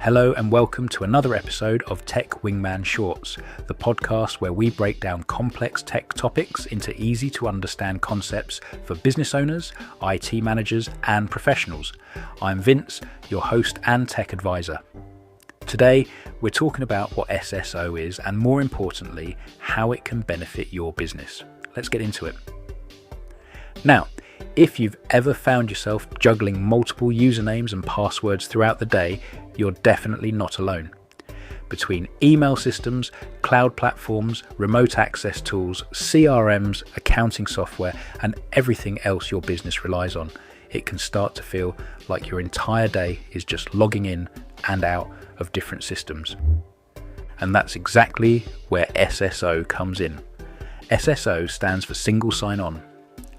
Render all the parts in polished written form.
Hello and welcome to another episode of Tech Wingman Shorts, the podcast where we break down complex tech topics into easy to understand concepts for business owners, IT managers and professionals. I'm Vince, your host and tech advisor. Today we're talking about what SSO is and more importantly, how it can benefit your business. Let's get into it. Now, if you've ever found yourself juggling multiple usernames and passwords throughout the day, you're definitely not alone. Between email systems, cloud platforms, remote access tools, CRMs, accounting software, and everything else your business relies on, it can start to feel like your entire day is just logging in and out of different systems. And that's exactly where SSO comes in. SSO stands for Single Sign-On.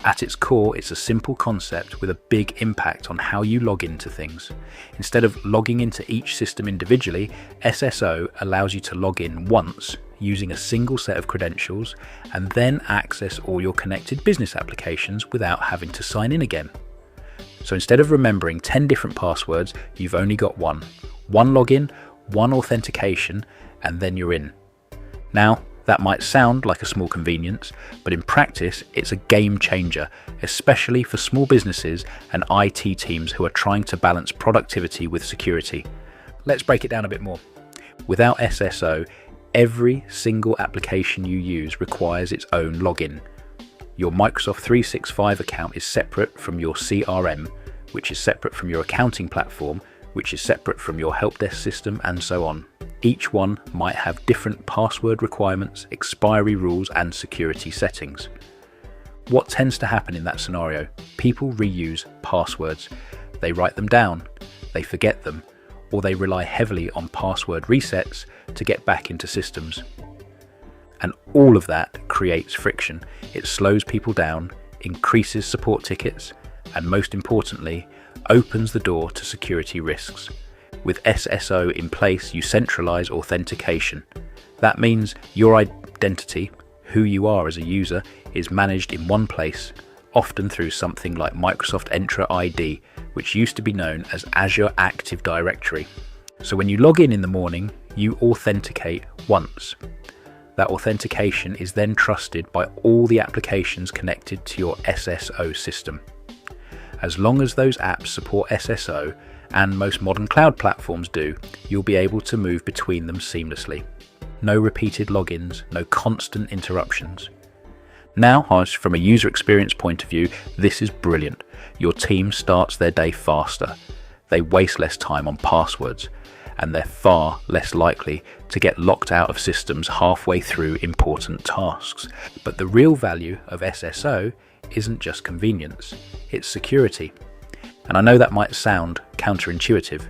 At its core, it's a simple concept with a big impact on how you log into things. Instead of logging into each system individually, SSO allows you to log in once using a single set of credentials and then access all your connected business applications without having to sign in again. So instead of remembering 10 different passwords, you've only got one. One login, one authentication, and then you're in. Now, that might sound like a small convenience, but in practice, it's a game changer, especially for small businesses and IT teams who are trying to balance productivity with security. Let's break it down a bit more. Without SSO, every single application you use requires its own login. Your Microsoft 365 account is separate from your CRM, which is separate from your accounting platform, which is separate from your help desk system, and so on. Each one might have different password requirements, expiry rules, and security settings. What tends to happen in that scenario? People reuse passwords. They write them down, they forget them, or they rely heavily on password resets to get back into systems. And all of that creates friction. It slows people down, increases support tickets, and most importantly, opens the door to security risks. With SSO in place, you centralize authentication. That means your identity, who you are as a user, is managed in one place, often through something like Microsoft Entra ID, which used to be known as Azure Active Directory. So when you log in the morning, you authenticate once. That authentication is then trusted by all the applications connected to your SSO system. As long as those apps support SSO, and most modern cloud platforms do, you'll be able to move between them seamlessly. No repeated logins, no constant interruptions. Now, from a user experience point of view, this is brilliant. Your team starts their day faster. They waste less time on passwords, and they're far less likely to get locked out of systems halfway through important tasks. But the real value of SSO isn't just convenience, it's security. And I know that might sound counterintuitive.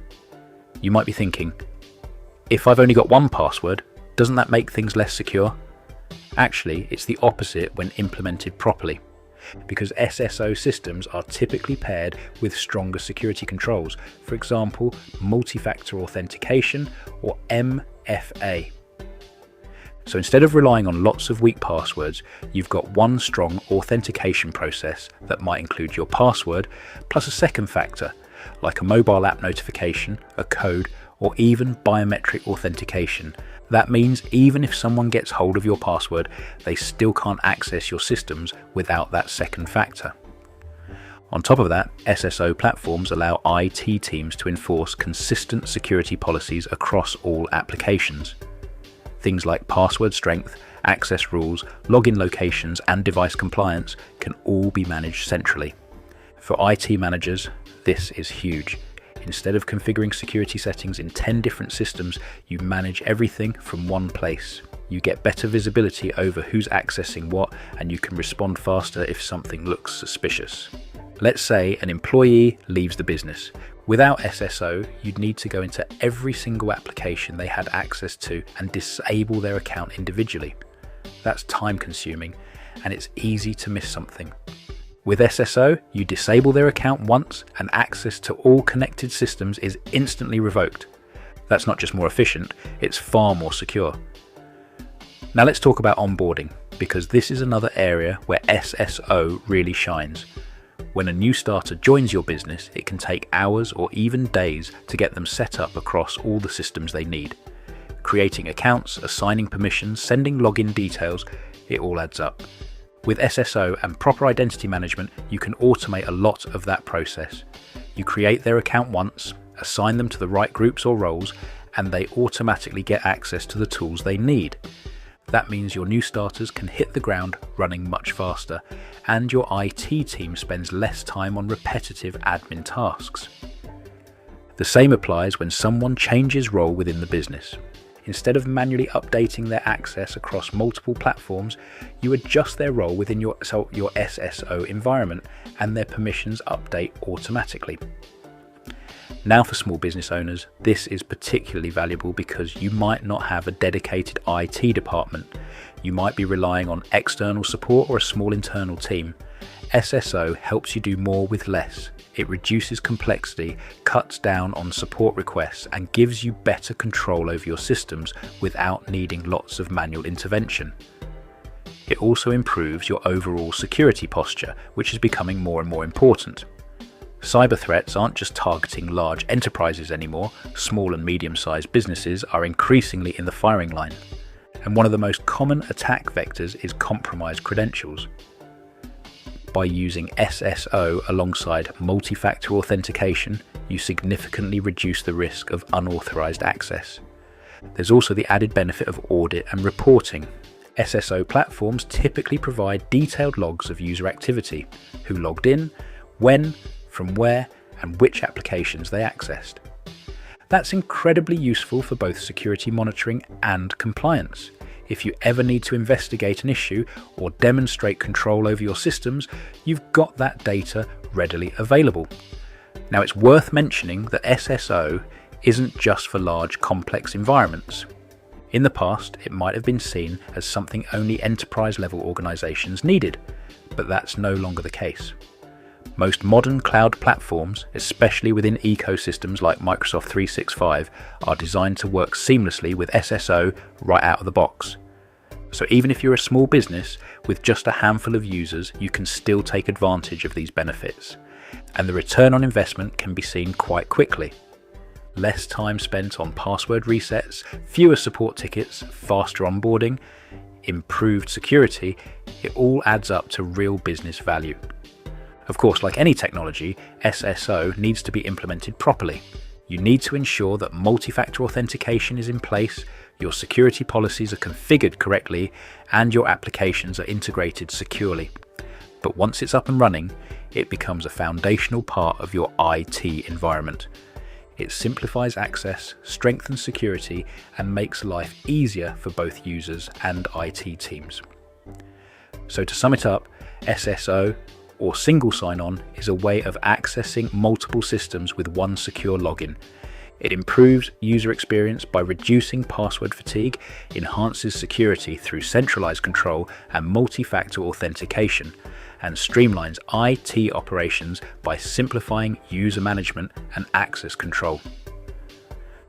You might be thinking, if I've only got one password, doesn't that make things less secure? Actually, it's the opposite when implemented properly, because SSO systems are typically paired with stronger security controls, for example, multi-factor authentication or MFA. So instead of relying on lots of weak passwords, you've got one strong authentication process that might include your password plus a second factor, like a mobile app notification, a code, or even biometric authentication. That means even if someone gets hold of your password, they still can't access your systems without that second factor. On top of that, SSO platforms allow IT teams to enforce consistent security policies across all applications. Things like password strength, access rules, login locations, and device compliance can all be managed centrally. For IT managers, this is huge. Instead of configuring security settings in 10 different systems, you manage everything from one place. You get better visibility over who's accessing what, and you can respond faster if something looks suspicious. Let's say an employee leaves the business. Without SSO, you'd need to go into every single application they had access to and disable their account individually. That's time consuming, and it's easy to miss something. With SSO, you disable their account once and access to all connected systems is instantly revoked. That's not just more efficient, it's far more secure. Now let's talk about onboarding, because this is another area where SSO really shines. When a new starter joins your business, it can take hours or even days to get them set up across all the systems they need. Creating accounts, assigning permissions, sending login details, it all adds up. With SSO and proper identity management, you can automate a lot of that process. You create their account once, assign them to the right groups or roles, and they automatically get access to the tools they need. That means your new starters can hit the ground running much faster, and your IT team spends less time on repetitive admin tasks. The same applies when someone changes role within the business. Instead of manually updating their access across multiple platforms, you adjust their role within your SSO environment, and their permissions update automatically. Now for small business owners, this is particularly valuable because you might not have a dedicated IT department. You might be relying on external support or a small internal team. SSO helps you do more with less. It reduces complexity, cuts down on support requests, and gives you better control over your systems without needing lots of manual intervention. It also improves your overall security posture, which is becoming more and more important. Cyber threats aren't just targeting large enterprises anymore. Small and medium-sized businesses are increasingly in the firing line. And one of the most common attack vectors is compromised credentials. By using SSO alongside multi-factor authentication, you significantly reduce the risk of unauthorized access. There's also the added benefit of audit and reporting. SSO platforms typically provide detailed logs of user activity, who logged in, when, from where, and which applications they accessed. That's incredibly useful for both security monitoring and compliance. If you ever need to investigate an issue or demonstrate control over your systems, you've got that data readily available. Now, it's worth mentioning that SSO isn't just for large, complex environments. In the past, it might have been seen as something only enterprise-level organizations needed, but that's no longer the case. Most modern cloud platforms, especially within ecosystems like Microsoft 365, are designed to work seamlessly with SSO right out of the box. So even if you're a small business with just a handful of users, you can still take advantage of these benefits. And the return on investment can be seen quite quickly. Less time spent on password resets, fewer support tickets, faster onboarding, improved security, it all adds up to real business value. Of course, like any technology, SSO needs to be implemented properly. You need to ensure that multi-factor authentication is in place, your security policies are configured correctly, and your applications are integrated securely. But once it's up and running, it becomes a foundational part of your IT environment. It simplifies access, strengthens security, and makes life easier for both users and IT teams. So to sum it up, SSO, or single sign-on, is a way of accessing multiple systems with one secure login. It improves user experience by reducing password fatigue, enhances security through centralized control and multi-factor authentication, and streamlines IT operations by simplifying user management and access control.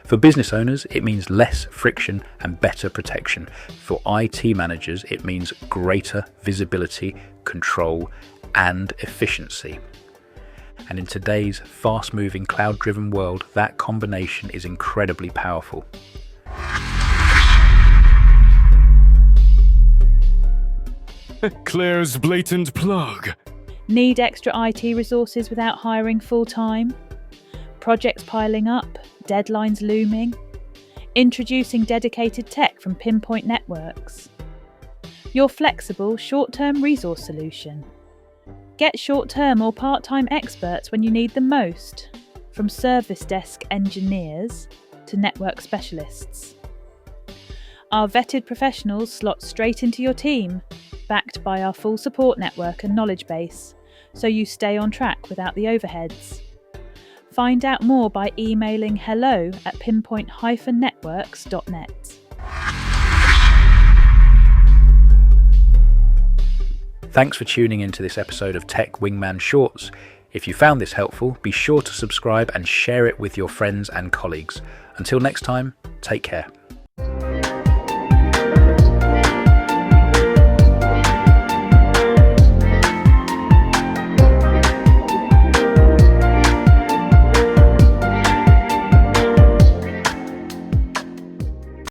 For business owners, it means less friction and better protection. For IT managers, it means greater visibility, control, and efficiency. And in today's fast-moving, cloud-driven world, that combination is incredibly powerful. Claire's blatant plug. Need extra IT resources without hiring full-time? Projects piling up, deadlines looming? Introducing dedicated tech from Pinpoint Networks. Your flexible, short-term resource solution. Get short-term or part-time experts when you need them most, from service desk engineers to network specialists. Our vetted professionals slot straight into your team, backed by our full support network and knowledge base, so you stay on track without the overheads. Find out more by emailing hello@pinpoint-networks.net. Thanks for tuning into this episode of Tech Wingman Shorts. If you found this helpful, be sure to subscribe and share it with your friends and colleagues. Until next time, take care.